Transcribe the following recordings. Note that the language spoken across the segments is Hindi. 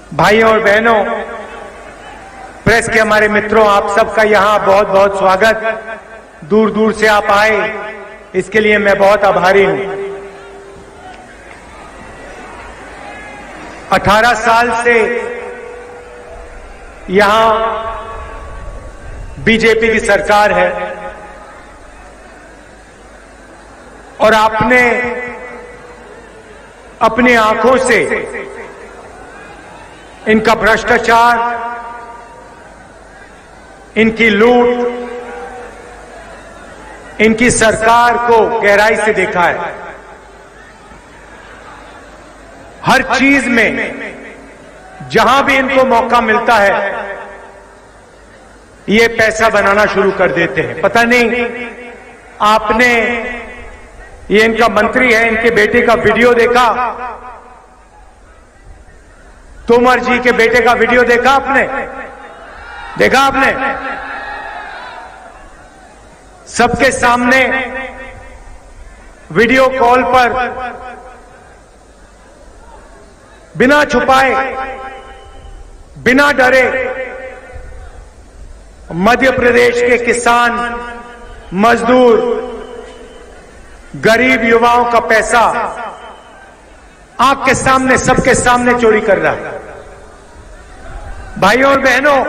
भाइयों और बहनों, प्रेस के हमारे मित्रों, आप सबका यहां बहुत बहुत स्वागत। दूर दूर से आप आए, इसके लिए मैं बहुत आभारी हूं। 18 साल से यहां बीजेपी की सरकार है और आपने अपनी आंखों से इनका भ्रष्टाचार, इनकी लूट, इनकी सरकार को गहराई से देखा है। हर चीज में जहां भी इनको मौका मिलता है ये पैसा बनाना शुरू कर देते हैं। पता नहीं आपने, ये इनका मंत्री है, इनके बेटे का वीडियो देखा? तोमर जी के बेटे का वीडियो देखा आपने? देखा आपने? सबके सामने वीडियो कॉल पर बिना छुपाए, बिना डरे मध्य प्रदेश के किसान, मजदूर, गरीब युवाओं का पैसा आंख के सामने, सबके सामने चोरी कर रहा है। भाइयों और बहनों,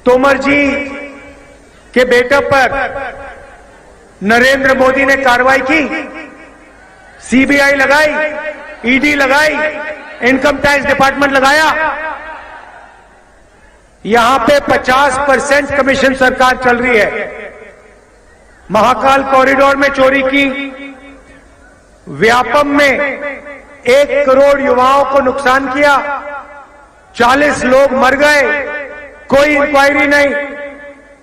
तोमर जी के बेटे पर नरेंद्र मोदी ने कार्रवाई की, सीबीआई लगाई, ईडी लगाई, इनकम टैक्स डिपार्टमेंट लगाया। यहां पे 50% कमीशन सरकार चल रही है। महाकाल कॉरिडोर में चोरी की, व्यापम में 1 करोड़ युवाओं को नुकसान किया, 40 लोग मर गए, कोई इंक्वायरी नहीं।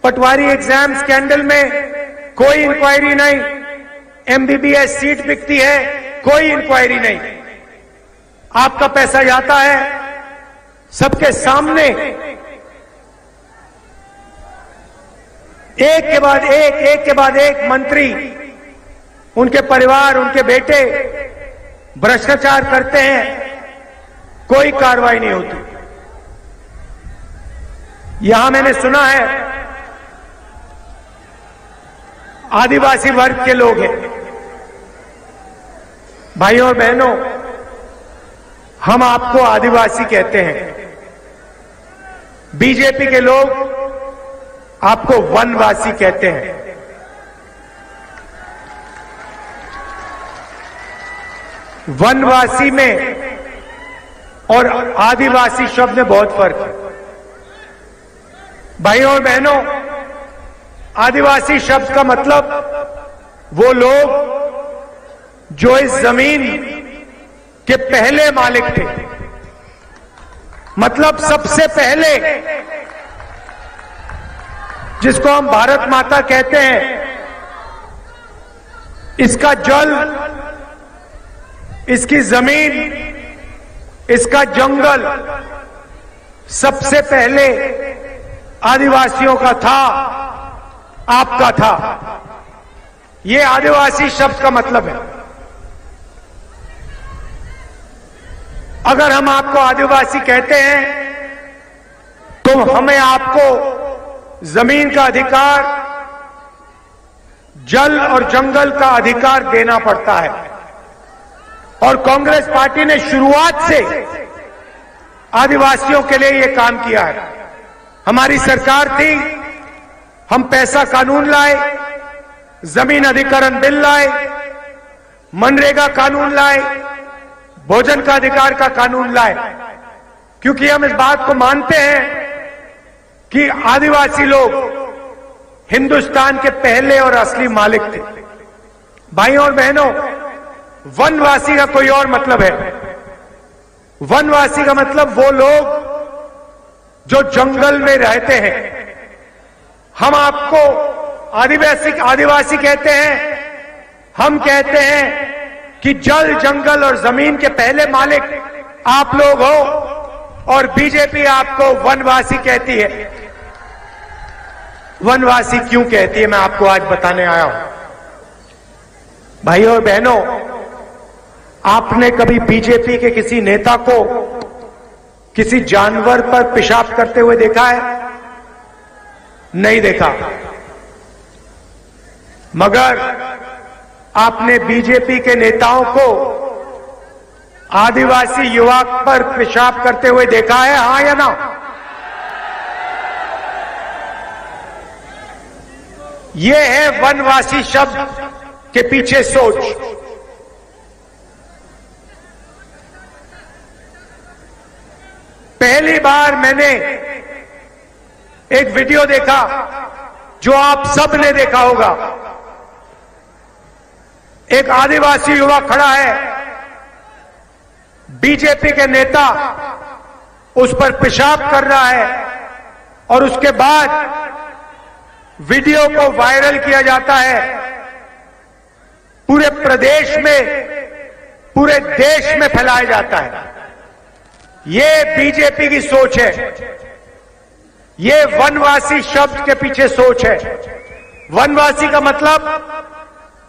पटवारी एग्जाम स्कैंडल में कोई इंक्वायरी नहीं। एमबीबीएस सीट बिकती है, कोई इंक्वायरी नहीं। आपका पैसा जाता है सबके सामने, एक के बाद एक, एक के बाद एक मंत्री, उनके परिवार, उनके बेटे भ्रष्टाचार करते हैं, कोई कार्रवाई नहीं होती। यहां मैंने सुना है आदिवासी वर्ग के लोग हैं। भाइयों और बहनों, हम आपको आदिवासी कहते हैं, बीजेपी के लोग आपको वनवासी कहते हैं। वनवासी में और आदिवासी शब्द में बहुत फर्क है। भाइयों और बहनों, आदिवासी शब्द का मतलब वो लोग जो इस जमीन के पहले मालिक थे, मतलब सबसे पहले, जिसको हम भारत माता कहते हैं। इसका जल, इसकी जमीन, इसका जंगल सबसे पहले आदिवासियों का था, आपका था। ये आदिवासी शब्द का मतलब है। अगर हम आपको आदिवासी कहते हैं तो हमें आपको जमीन का अधिकार, जल और जंगल का अधिकार देना पड़ता है। और कांग्रेस पार्टी ने शुरुआत से आदिवासियों के लिए यह काम किया है। हमारी सरकार थी, हम पैसा कानून लाए, जमीन अधिकरण बिल लाए, मनरेगा कानून लाए, भोजन का अधिकार का कानून लाए, क्योंकि हम इस बात को मानते हैं कि आदिवासी लोग हिंदुस्तान के पहले और असली मालिक थे। भाइयों और बहनों, वनवासी का कोई और मतलब है। वनवासी का मतलब वो लोग जो जंगल में रहते हैं। हम आपको आदिवासी कहते हैं। हम कहते हैं कि जल, जंगल और जमीन के पहले मालिक आप लोग हो, और बीजेपी आपको वनवासी कहती है। वनवासी क्यों कहती है, मैं आपको आज बताने आया हूं। भाइयों और बहनों, आपने कभी बीजेपी के किसी नेता को किसी जानवर पर पेशाब करते हुए देखा है? नहीं देखा। मगर आपने बीजेपी के नेताओं को आदिवासी युवक पर पेशाब करते हुए देखा है? हां या ना? यह है वनवासी शब्द के पीछे सोच। पहली बार मैंने एक वीडियो देखा जो आप सब ने देखा होगा। एक आदिवासी युवक खड़ा है, बीजेपी के नेता उस पर पेशाब कर रहा है और उसके बाद वीडियो को वायरल किया जाता है। पूरे प्रदेश में, पूरे देश में फैलाया जाता है। ये बीजेपी की सोच है। ये वनवासी शब्द के पीछे सोच है। वनवासी का मतलब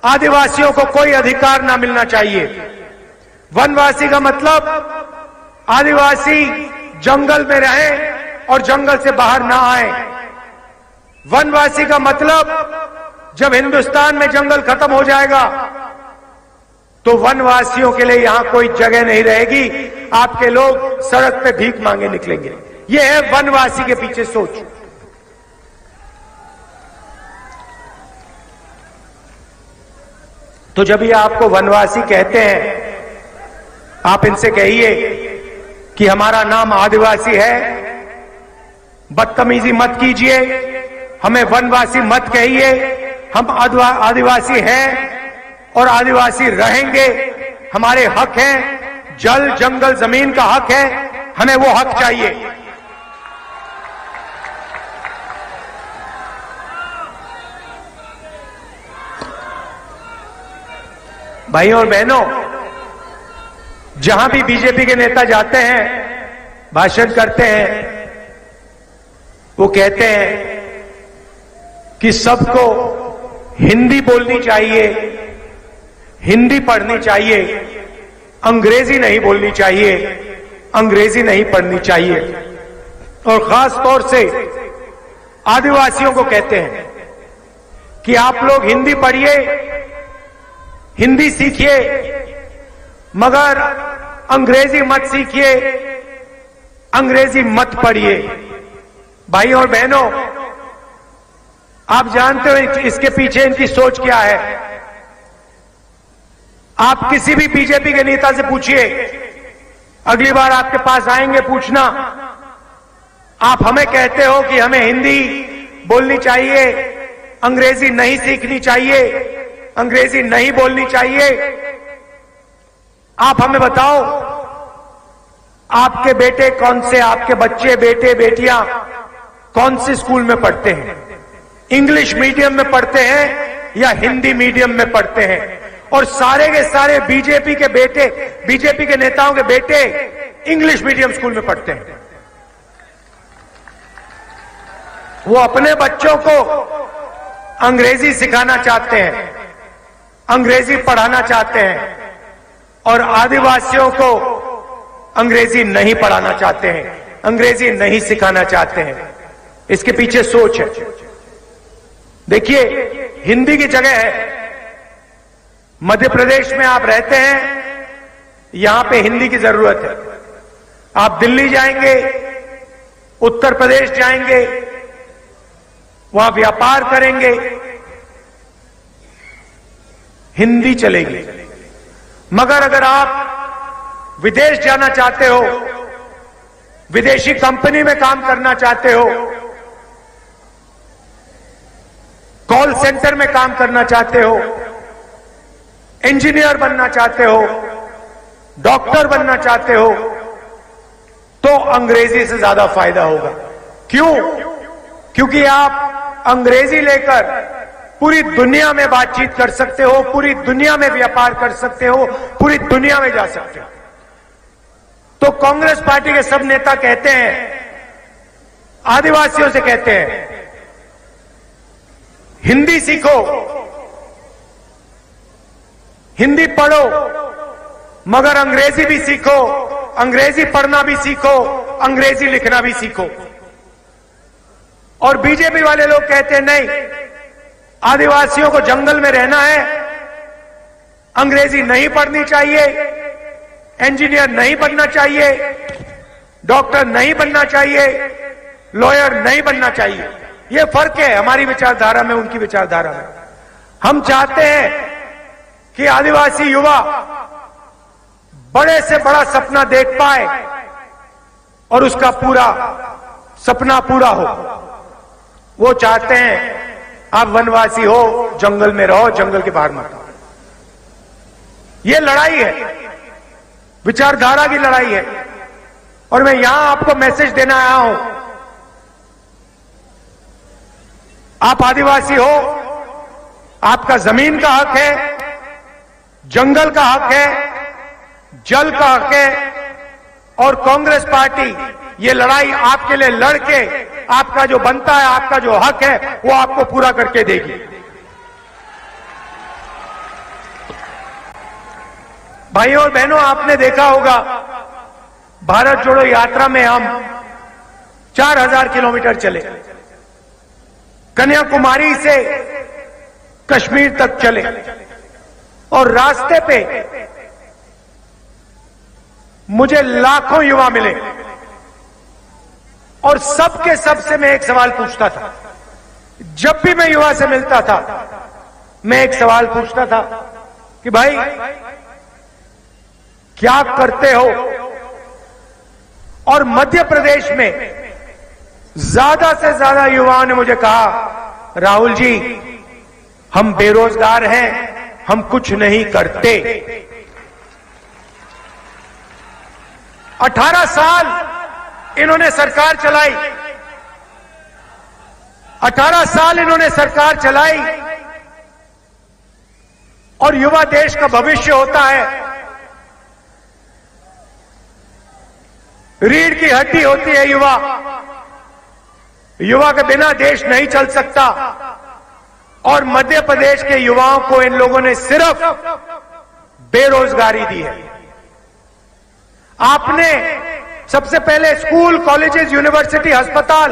आदिवासियों को कोई अधिकार ना मिलना चाहिए। वनवासी का मतलब आदिवासी जंगल में रहें और जंगल से बाहर ना आए। वनवासी का मतलब जब हिंदुस्तान में जंगल खत्म हो जाएगा तो वनवासियों के लिए यहां कोई जगह नहीं रहेगी। आपके लोग सड़क पे भीख मांगे निकलेंगे। यह है वनवासी के पीछे सोच। तो जब ये आपको वनवासी कहते हैं, आप इनसे कहिए कि हमारा नाम आदिवासी है, बदतमीजी मत कीजिए, हमें वनवासी मत कहिए। हम आदिवासी हैं और आदिवासी रहेंगे। हमारे हक हैं, जल जंगल जमीन का हक है, हमें वो हक चाहिए। भाइयों और बहनों, जहां भी बीजेपी के नेता जाते हैं, भाषण करते हैं, वो कहते हैं कि सबको हिंदी बोलनी चाहिए, हिंदी पढ़नी चाहिए, अंग्रेजी नहीं बोलनी चाहिए, अंग्रेजी नहीं पढ़नी चाहिए। और खास तौर से आदिवासियों को कहते हैं कि आप लोग हिंदी पढ़िए, हिंदी सीखिए, मगर अंग्रेजी मत सीखिए, अंग्रेजी मत पढ़िए। भाइयों और बहनों, आप जानते हो इसके पीछे इनकी सोच क्या है। आप किसी भी बीजेपी के नेता से पूछिए, अगली बार आपके पास आएंगे पूछना, आप हमें कहते हो कि हमें हिंदी बोलनी चाहिए, अंग्रेजी नहीं सीखनी चाहिए, अंग्रेजी नहीं बोलनी चाहिए। आप हमें बताओ, आपके बेटे कौन से, आपके बच्चे, बेटे बेटियां कौन से स्कूल में पढ़ते हैं? इंग्लिश मीडियम में पढ़ते हैं या हिंदी मीडियम में पढ़ते हैं? और सारे के सारे बीजेपी के बेटे, बीजेपी के नेताओं के बेटे इंग्लिश मीडियम स्कूल में पढ़ते हैं। वो अपने बच्चों को अंग्रेजी सिखाना चाहते हैं, अंग्रेजी पढ़ाना चाहते हैं, और आदिवासियों को अंग्रेजी नहीं पढ़ाना चाहते हैं, अंग्रेजी नहीं सिखाना चाहते हैं। इसके पीछे सोच है। देखिए, हिंदी की जगह है। मध्य प्रदेश में आप रहते हैं, यहां पे हिंदी की जरूरत है। आप दिल्ली जाएंगे, उत्तर प्रदेश जाएंगे, वहां व्यापार करेंगे, हिंदी चलेगी। मगर अगर आप विदेश जाना चाहते हो, विदेशी कंपनी में काम करना चाहते हो, कॉल सेंटर में काम करना चाहते हो, इंजीनियर बनना चाहते हो, डॉक्टर बनना चाहते हो, तो अंग्रेजी से ज्यादा फायदा होगा। क्यों? क्योंकि आप अंग्रेजी लेकर पूरी दुनिया में बातचीत कर सकते हो, पूरी दुनिया में व्यापार कर सकते हो, पूरी दुनिया में जा सकते हो। तो कांग्रेस पार्टी के सब नेता कहते हैं, आदिवासियों से कहते हैं, हिंदी सीखो, हिंदी पढ़ो, मगर अंग्रेजी भी सीखो, अंग्रेजी पढ़ना भी सीखो, अंग्रेजी लिखना भी सीखो। और बीजेपी वाले लोग कहते हैं नहीं, आदिवासियों को जंगल में रहना है, अंग्रेजी नहीं पढ़नी चाहिए, इंजीनियर नहीं बनना चाहिए, डॉक्टर नहीं बनना चाहिए, लॉयर नहीं बनना चाहिए। यह फर्क है हमारी विचारधारा में, उनकी विचारधारा में। हम चाहते हैं कि आदिवासी युवा बड़े से बड़ा सपना देख पाए और उसका पूरा सपना पूरा हो। वो चाहते हैं आप वनवासी हो, जंगल में रहो, जंगल के बाहर मत आओ। ये लड़ाई है, विचारधारा की लड़ाई है। और मैं यहां आपको मैसेज देना आया हूं, आप आदिवासी हो, आपका जमीन का हक है, जंगल का हक है, जल का हक है। और कांग्रेस पार्टी ये लड़ाई आपके लिए लड़के आपका जो बनता है, आपका जो हक है, वो आपको पूरा करके देगी। भाइयों और बहनों, आपने देखा होगा भारत जोड़ो यात्रा में हम 4000 किलोमीटर चले, कन्याकुमारी से कश्मीर तक चले, और रास्ते पे मुझे लाखों युवा मिले, और सबके सबसे मैं एक सवाल पूछता था। जब भी मैं युवा से मिलता था, मैं एक सवाल पूछता था कि भाई क्या करते हो? और मध्य प्रदेश में ज्यादा से ज्यादा युवाओं ने मुझे कहा, राहुल जी हम बेरोजगार हैं, हम कुछ नहीं करते। 18 साल इन्होंने सरकार चलाई, 18 साल इन्होंने सरकार चलाई, और युवा देश का भविष्य होता है। रीढ़ की हड्डी होती है युवा, युवा के बिना देश नहीं चल सकता। और मध्य प्रदेश के युवाओं को इन लोगों ने सिर्फ बेरोजगारी दी है। आपने सबसे पहले स्कूल, कॉलेजेस, यूनिवर्सिटी, अस्पताल,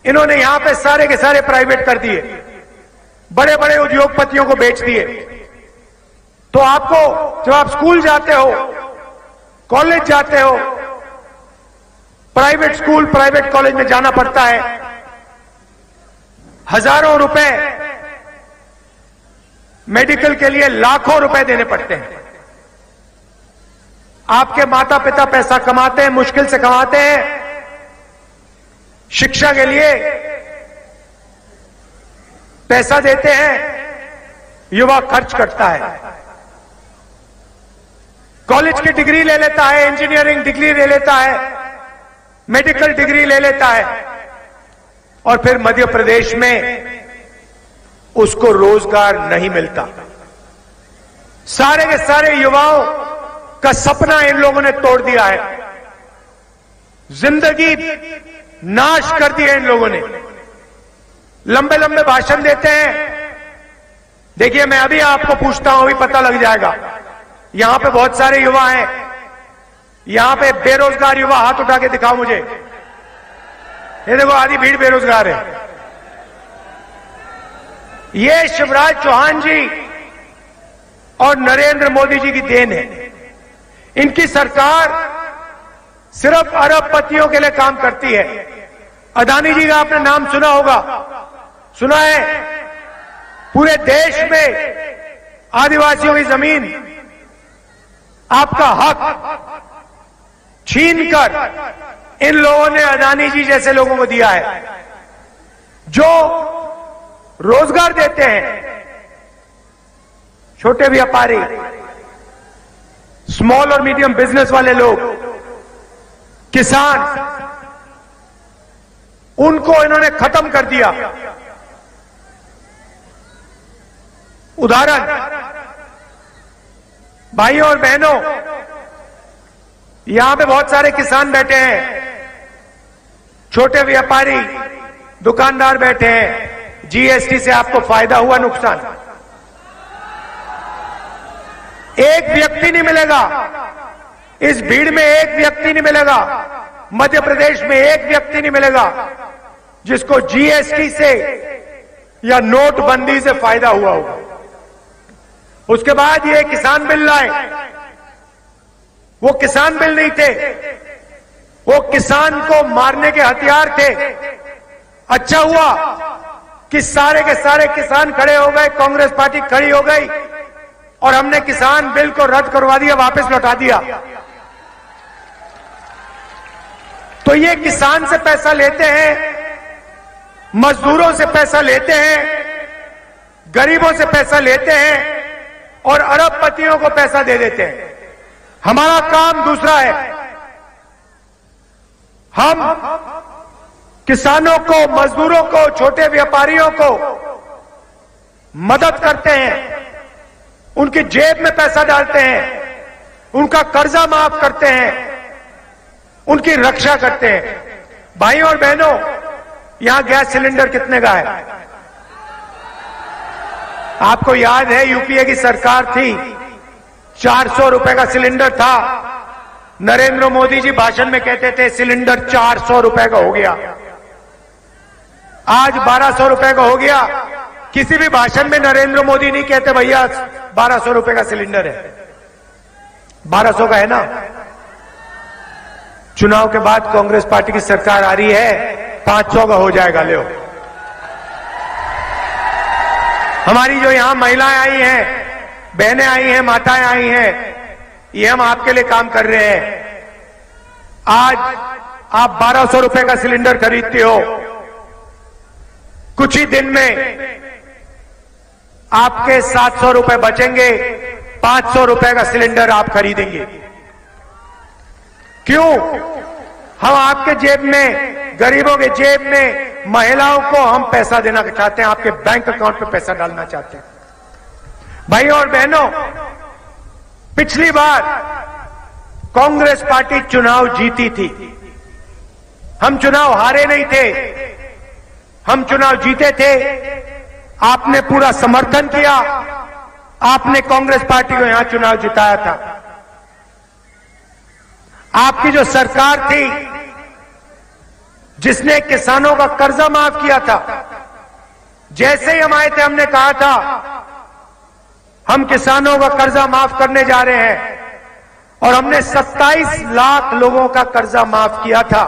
इन्होंने यहां पे सारे के सारे प्राइवेट कर दिए, बड़े बड़े उद्योगपतियों को बेच दिए। तो आपको जब आप स्कूल जाते हो, कॉलेज जाते हो, प्राइवेट स्कूल, प्राइवेट कॉलेज में जाना पड़ता है, हजारों रुपए, मेडिकल के लिए लाखों रुपए देने पड़ते हैं। आपके माता पिता पैसा कमाते हैं, मुश्किल से कमाते हैं, शिक्षा के लिए पैसा देते हैं, युवा खर्च करता है, कॉलेज की डिग्री ले लेता है, इंजीनियरिंग डिग्री ले लेता है, मेडिकल डिग्री ले लेता है, और फिर मध्य प्रदेश में उसको रोजगार नहीं मिलता। सारे के सारे युवाओं का सपना इन लोगों ने तोड़ दिया है, जिंदगी नाश कर दी है इन लोगों ने। लंबे लंबे भाषण देते हैं। देखिए, मैं अभी आपको पूछता हूं, अभी पता लग जाएगा। यहां पे बहुत सारे युवा हैं, यहां पे बेरोजगार युवा, हाथ उठा के दिखाओ मुझे। ये देखो, आधी भीड़ बेरोजगार है। ये शिवराज चौहान जी और नरेंद्र मोदी जी की देन है। इनकी सरकार सिर्फ अरबपतियों के लिए काम करती है। अदानी जी का आपने नाम सुना होगा, सुना है? पूरे देश में आदिवासियों की जमीन, आपका हक छीनकर इन लोगों ने अदानी जी जैसे लोगों को दिया है, जो रोजगार देते हैं। छोटे व्यापारी, स्मॉल और मीडियम बिजनेस वाले लोग, किसान, उनको इन्होंने खत्म कर दिया। उदाहरण, भाइयों और बहनों, यहां पे बहुत सारे किसान बैठे हैं, छोटे व्यापारी, दुकानदार बैठे हैं। जीएसटी से आपको फायदा हुआ, नुकसान? एक व्यक्ति नहीं मिलेगा इस भीड़ में एक व्यक्ति नहीं मिलेगा, मध्य प्रदेश में एक व्यक्ति नहीं मिलेगा जिसको जीएसटी से या नोटबंदी से फायदा हुआ होगा। उसके बाद ये किसान बिल लाए, वो किसान बिल नहीं थे, वो किसान को मारने के हथियार थे। अच्छा हुआ कि सारे के सारे किसान खड़े हो गए, कांग्रेस पार्टी खड़ी हो गई और हमने किसान बिल को रद्द करवा दिया, वापस लौटा दिया। तो ये किसान से पैसा लेते हैं, मजदूरों से पैसा लेते हैं, गरीबों से पैसा लेते हैं और अरबपतियों को पैसा दे देते हैं। हमारा काम दूसरा है। हम किसानों को, मजदूरों को, छोटे व्यापारियों को मदद करते हैं, उनकी जेब में पैसा डालते हैं, उनका कर्जा माफ करते हैं, उनकी रक्षा करते हैं। भाइयों और बहनों, यहां गैस सिलेंडर कितने का है? आपको याद है यूपीए की सरकार थी, 400 रुपए का सिलेंडर था। नरेंद्र मोदी जी भाषण में कहते थे सिलेंडर 400 रुपए का हो गया, आज 1200 रुपए का हो गया। किसी भी भाषण में नरेंद्र मोदी नहीं कहते भैया 1200 रुपए का सिलेंडर है, 1200 का है ना। चुनाव के बाद कांग्रेस पार्टी की सरकार आ रही है, 500 का हो जाएगा। ले हमारी जो यहां महिलाएं आई हैं, बहनें आई हैं, माताएं आई हैं, ये हम आपके लिए काम कर रहे हैं। आज आप 1200 रुपए का सिलेंडर खरीदते हो, कुछ ही दिन में आपके 700 रुपए बचेंगे, 500 रुपए का सिलेंडर आप खरीदेंगे। क्यों? हम आपके जेब में, गरीबों के जेब में, महिलाओं को हम पैसा देना चाहते हैं, आपके बैंक अकाउंट में पैसा डालना चाहते हैं। भाइयों और बहनों, पिछली बार कांग्रेस पार्टी चुनाव जीती थी, हम चुनाव हारे नहीं थे, हम चुनाव जीते थे। आपने पूरा समर्थन किया, आपने कांग्रेस पार्टी को यहां चुनाव जिताया था। आपकी जो सरकार थी जिसने किसानों का कर्जा माफ किया था, जैसे ही हम आए थे हमने कहा था हम किसानों का कर्जा माफ करने जा रहे हैं और हमने 27 लाख लोगों का कर्जा माफ किया था।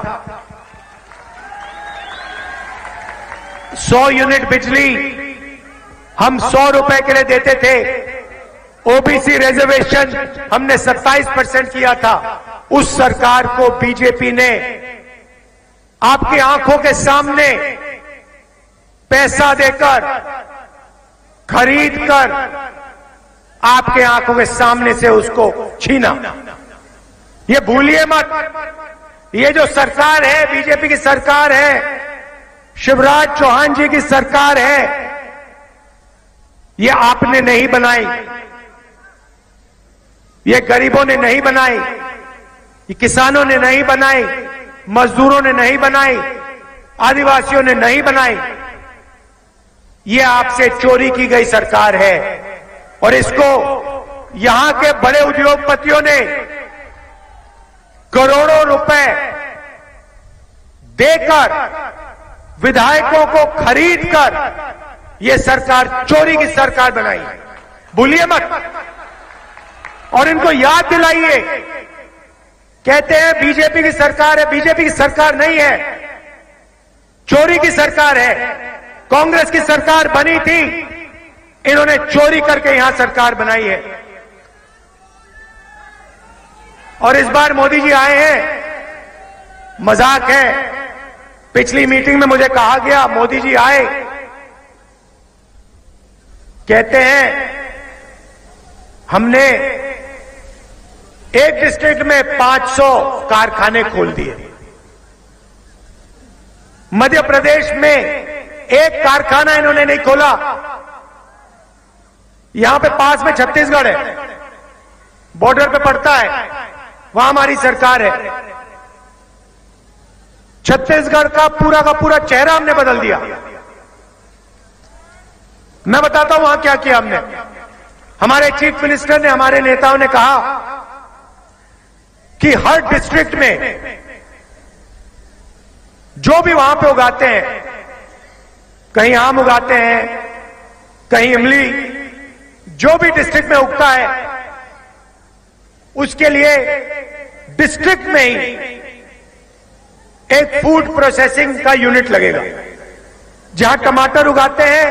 100 यूनिट बिजली हम 100 रुपए के लिए देते थे, ओबीसी रिजर्वेशन हमने 27% किया था। उस सरकार को बीजेपी ने आपकी आंखों के सामने पैसा देकर, खरीद कर, आपके आंखों के सामने से उसको छीना। ये भूलिए मत, ये जो सरकार है, बीजेपी की सरकार है, शिवराज चौहान जी की सरकार है, ये आपने नहीं बनाई, ये गरीबों ने नहीं बनाई, ये किसानों ने नहीं बनाई, मजदूरों ने नहीं बनाई, आदिवासियों ने नहीं बनाई। ये आपसे चोरी की गई सरकार है और इसको यहां के बड़े उद्योगपतियों ने करोड़ों रुपए देकर, विधायकों को खरीदकर ये सरकार चोरी की सरकार बनाई। भूलिए मत और इनको याद दिलाइए। कहते हैं बीजेपी की सरकार है, बीजेपी की सरकार नहीं है, चोरी की सरकार है। कांग्रेस की सरकार बनी थी, इन्होंने चोरी करके यहां सरकार बनाई है। और इस बार मोदी जी आए हैं, मजाक है। पिछली मीटिंग में मुझे कहा गया मोदी जी आए, कहते हैं हमने एक डिस्ट्रिक्ट में 500 कारखाने खोल दिए, मध्य प्रदेश में एक कारखाना इन्होंने नहीं खोला। यहां पे पास में छत्तीसगढ़ है, बॉर्डर पे पड़ता है, वहां हमारी सरकार है। छत्तीसगढ़ का पूरा चेहरा हमने बदल दिया। मैं बताता हूं वहां क्या किया हमने। हमारे चीफ मिनिस्टर ने, हमारे नेताओं ने कहा कि हर डिस्ट्रिक्ट में जो भी वहां पे उगाते हैं, कहीं आम उगाते हैं, कहीं इमली, जो भी डिस्ट्रिक्ट में उगता है, उसके लिए डिस्ट्रिक्ट में ही एक फूड प्रोसेसिंग का यूनिट लगेगा। जहां टमाटर उगाते हैं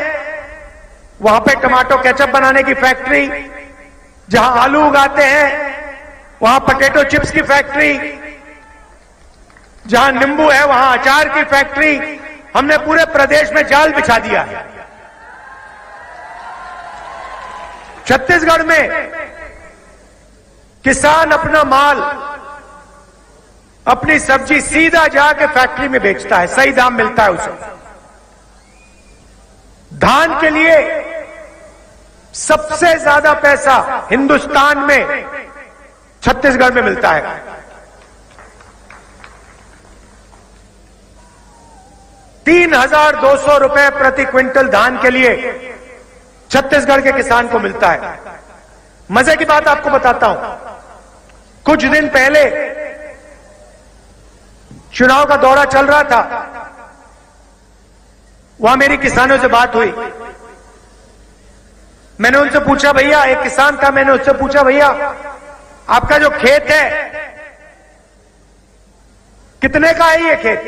वहां पे टमाटो केचप बनाने की फैक्ट्री, जहां आलू उगाते हैं वहां पोटैटो चिप्स की फैक्ट्री, जहां नींबू है वहां अचार की फैक्ट्री, हमने पूरे प्रदेश में जाल बिछा दिया है। छत्तीसगढ़ में किसान अपना माल, अपनी सब्जी सीधा जाके फैक्ट्री में बेचता है, सही दाम मिलता है उसे। धान के लिए सबसे ज्यादा पैसा हिंदुस्तान में छत्तीसगढ़ में मिलता है। ₹3,200 प्रति क्विंटल धान के लिए छत्तीसगढ़ के किसान को मिलता है। मजे की बात आपको बताता हूं, कुछ दिन पहले चुनाव का दौरा चल रहा था, वहां मेरी किसानों से बात हुई। मैंने उनसे पूछा, भैया, एक किसान था, मैंने उससे पूछा, भैया आपका जो खेत है कितने का है ये खेत?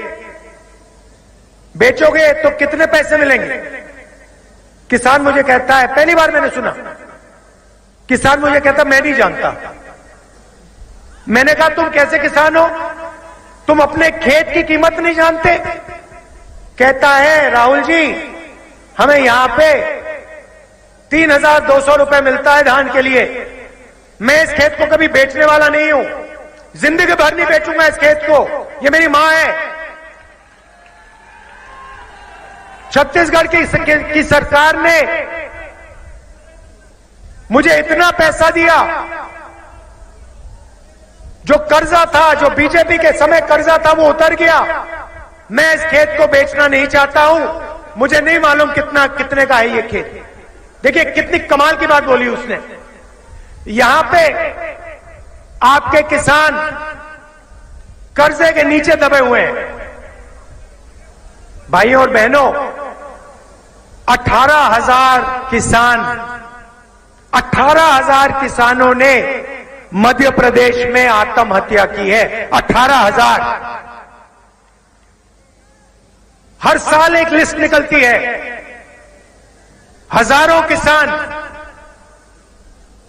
बेचोगे तो कितने पैसे मिलेंगे? किसान मुझे कहता है, पहली बार मैंने सुना, किसान मुझे कहता मैं नहीं जानता। मैंने कहा तुम कैसे किसान हो, तुम अपने खेत की कीमत नहीं जानते? कहता है, राहुल जी हमें यहां पे ₹3,200 मिलता है धान के लिए। मैं इस खेत को कभी बेचने वाला नहीं हूं, जिंदगी भर नहीं बेचूंगा इस खेत को, ये मेरी मां है। छत्तीसगढ़ की सरकार ने मुझे इतना पैसा दिया, जो कर्जा था, जो बीजेपी के समय कर्जा था, वो उतर गया। मैं इस खेत को बेचना नहीं चाहता हूं, मुझे नहीं मालूम कितने का है ये खेत। देखिए कितनी कमाल की बात बोली उसने। यहां पे आपके किसान कर्जे के नीचे दबे हुए हैं। भाइयों और बहनों, 18,000 किसानों ने मध्य प्रदेश में आत्महत्या की है। 18,000। हर साल एक लिस्ट निकलती है, हजारों किसान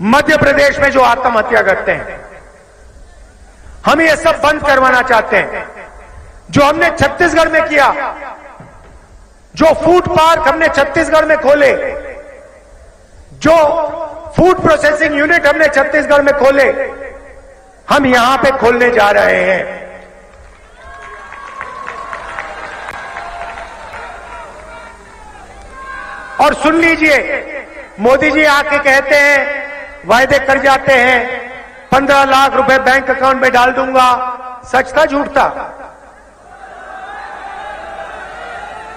मध्य प्रदेश में जो आत्महत्या करते हैं। हम ये सब बंद करवाना चाहते हैं। जो हमने छत्तीसगढ़ में किया, जो फूड पार्क हमने छत्तीसगढ़ में खोले, जो फूड प्रोसेसिंग यूनिट हमने छत्तीसगढ़ में खोले, हम यहां पे खोलने जा रहे हैं। और सुन लीजिए, मोदी जी आके कहते हैं, वायदे कर जाते हैं, 15 लाख रुपए बैंक अकाउंट में डाल दूंगा। सच था झूठ था?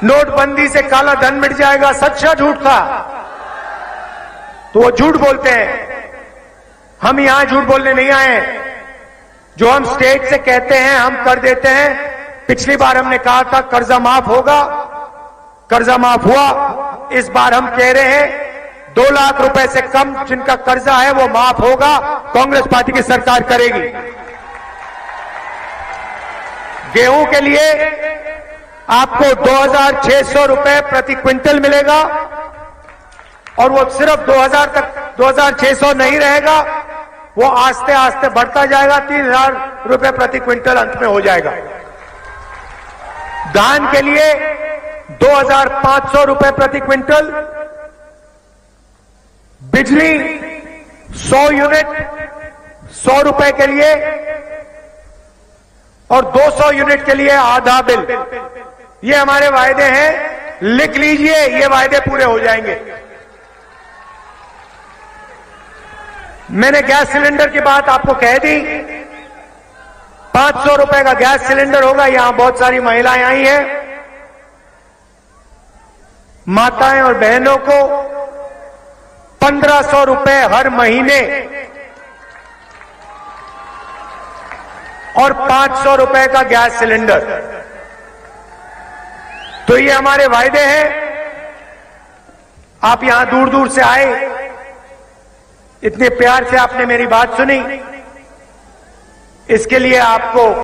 नोटबंदी से काला धन मिट जाएगा, सच था झूठ था? तो वो झूठ बोलते हैं। हम यहां झूठ बोलने नहीं आए। जो हम स्टेट से कहते हैं हम कर देते हैं। पिछली बार हमने कहा था कर्जा माफ होगा, कर्जा माफ हुआ। इस बार हम कह रहे हैं 2 लाख रुपए से कम जिनका कर्जा है वो माफ होगा, कांग्रेस पार्टी की सरकार करेगी। गेहूं के लिए आपको 2,600 रुपए प्रति क्विंटल मिलेगा, और वो सिर्फ 2,000 तक, 2,600 नहीं रहेगा, वो आस्ते आस्ते बढ़ता जाएगा, 3,000 रुपए प्रति क्विंटल अंत में हो जाएगा। धान के लिए 2,500 रुपए प्रति क्विंटल, बिजली 100 यूनिट 100 रुपए के लिए, और 200 यूनिट के लिए आधा बिल। ये हमारे वायदे हैं, लिख लीजिए, ये वायदे पूरे हो जाएंगे। मैंने गैस सिलेंडर की बात आपको कह दी। 500 रुपए का गैस सिलेंडर होगा। यहां बहुत सारी महिलाएं आई हैं। माताएं और बहनों को 1,500 रुपए हर महीने और 500 रुपए का गैस सिलेंडर। तो ये हमारे वायदे हैं। आप यहां दूर दूर से आए, इतने प्यार से आपने मेरी बात सुनी, इसके लिए आपको